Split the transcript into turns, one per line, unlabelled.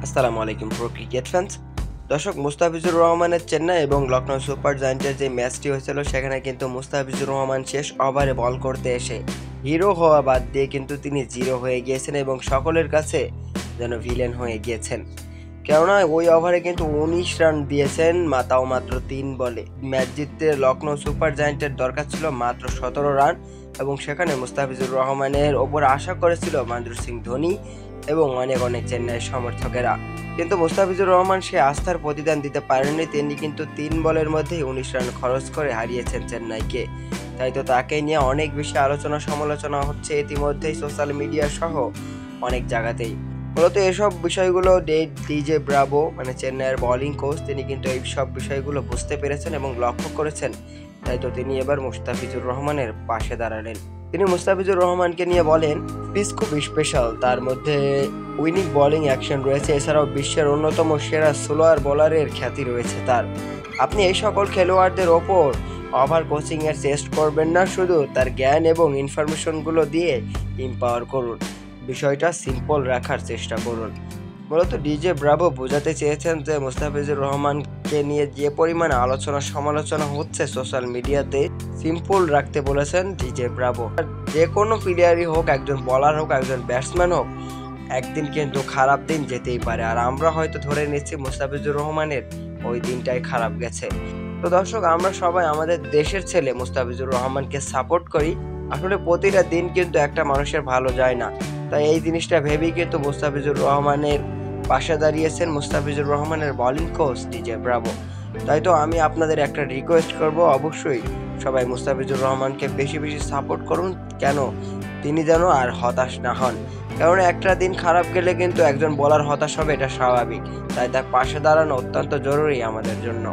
আসসালামু আলাইকুম pro cricket fans. দর্শক, মুস্তাফিজুর রহমানের চেন্নাই এবং লখনৌ সুপার জায়ান্টের যে ম্যাচটি হয়েছিল সেখানে কিন্তু মুস্তাফিজুর রহমান শেষ ওভারে বল করতে এসে হিরো হওয়া বাদ দিয়ে কিন্তু তিনি জিরো হয়ে গিয়েছেন এবং সকলের কাছে যেন ভিলেন হয়ে গিয়েছেন। কেননা ওই ওভারে কিন্তু 19 রান দিয়েছেন, তাও মাত্র 3 বলে। ম্যাচ জিততে লখনৌ সুপার জায়ান্টের দরকার ছিল মাত্র 17 রান এবং সেখানে মুস্তাফিজুর রহমানের ওপর আশা করেছিল মহেন্দ্র সিং ধোনি এবং অনেক অনেক চেন্নাইয়ের সমর্থকেরা। কিন্তু মুস্তাফিজুর রহমান সে আস্থার প্রতিদান দিতে পারেননি। তিনি কিন্তু 3 বলের মধ্যেই 19 রান খরচ করে হারিয়েছেন চেন্নাইকে। তাই তো তাকে নিয়ে অনেক বেশি আলোচনা সমালোচনা হচ্ছে ইতিমধ্যেই সোশ্যাল মিডিয়া সহ অনেক জায়গাতেই। মূলত এসব বিষয়গুলো ডিজে ব্রাভো মানে চেন্নাইয়ের বোলিং কোচ তিনি কিন্তু এই সব বিষয়গুলো বুঝতে পেরেছেন এবং লক্ষ্য করেছেন। তাই তো তিনি এবার মুস্তাফিজুর রহমানের পাশে দাঁড়ালেন। তিনি মুস্তাফিজুর রহমানকে নিয়ে বলেন, পিচ খুব স্পেশাল, তার মধ্যে উইনিং বোলিং অ্যাকশন রয়েছে, এছাড়াও বিশ্বের অন্যতম সেরা স্লোয়ার বোলারের খ্যাতি রয়েছে তার। আপনি এই সকল খেলোয়াড়দের ওপর ওভার কোচিং এর চেষ্টা করবেন না, শুধু তার জ্ঞান এবং ইনফরমেশনগুলো দিয়ে এম্পাওয়ার করুন, বিষয়টা সিম্পল রাখার চেষ্টা করুন। মূলত ডিজে ব্রাভো বোঝাতে চেয়েছেন যে মুস্তাফিজুর রহমানকে নিয়ে যে পরিমাণ আলোচনা সমালোচনা হচ্ছে সোশ্যাল মিডিয়াতে, সিম্পল রাখতে বলেছেন ডিজে ব্রাভো। যে কোনো প্লেয়ারই হোক, একজন বলার হোক, একজন ব্যাটসম্যান হোক, একদিন কিন্তু খারাপ দিন যেতেই পারে। আর আমরা হয়তো ধরে নিচ্ছি মুস্তাফিজুর রহমানের ওই দিনটাই খারাপ গেছে। তো দর্শক, আমরা সবাই আমাদের দেশের ছেলে মুস্তাফিজুর রহমানকে সাপোর্ট করি। আসলে প্রতিটা দিন কিন্তু একটা মানুষের ভালো যায় না, তাই এই জিনিসটা ভেবেই কিন্তু মুস্তাফিজুর রহমানের পাশে দাঁড়িয়েছেন মুস্তাফিজুর রহমানের বোলিং কোচ ডিজে ব্রাভো। তাই তো আমি আপনাদের একটা রিকোয়েস্ট করব, অবশ্যই সবাই মুস্তাফিজুর রহমানকে বেশি বেশি সাপোর্ট করুন, কেন তিনি যেন আর হতাশ না হন। কারণ একটা দিন খারাপ গেলে কিন্তু একজন বোলার হতাশ হবে, এটা স্বাভাবিক। তাই তার পাশে দাঁড়ানো অত্যন্ত জরুরি আমাদের জন্য।